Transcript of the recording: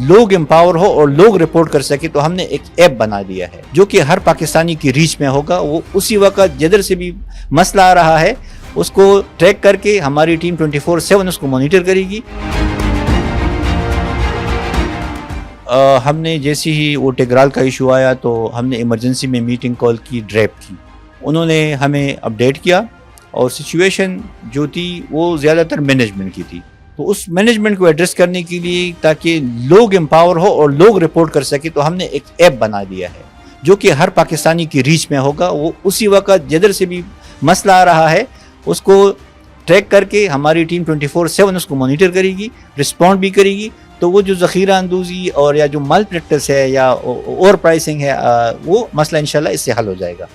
لوگ امپاور ہو اور لوگ رپورٹ کر سکے، تو ہم نے ایک ایپ بنا دیا ہے جو کہ ہر پاکستانی کی ریچ میں ہوگا. وہ اسی وقت جدھر سے بھی مسئلہ آ رہا ہے اس کو ٹریک کر کے ہماری ٹیم 24/7 اس کو مانیٹر کرے گی. ہم نے جیسے ہی وہ ٹیگرال کا ایشو آیا تو ہم نے ایمرجنسی میں میٹنگ کال کی ڈریپ کی. انہوں نے ہمیں اپڈیٹ کیا اور سچویشن جو تھی وہ زیادہ تر مینجمنٹ کی تھی. تو اس مینجمنٹ کو ایڈریس کرنے کے لیے تاکہ لوگ امپاور ہو اور لوگ رپورٹ کر سکے، تو ہم نے ایک ایپ بنا دیا ہے جو کہ ہر پاکستانی کی ریچ میں ہوگا. وہ اسی وقت جدھر سے بھی مسئلہ آ رہا ہے اس کو ٹریک کر کے ہماری ٹیم 24/7 اس کو مانیٹر کرے گی، رسپونڈ بھی کرے گی. تو وہ جو ذخیرہ اندوزی اور یا جو مال پریکٹس ہے یا اوور پرائسنگ ہے، وہ مسئلہ انشاءاللہ اس سے حل ہو جائے گا.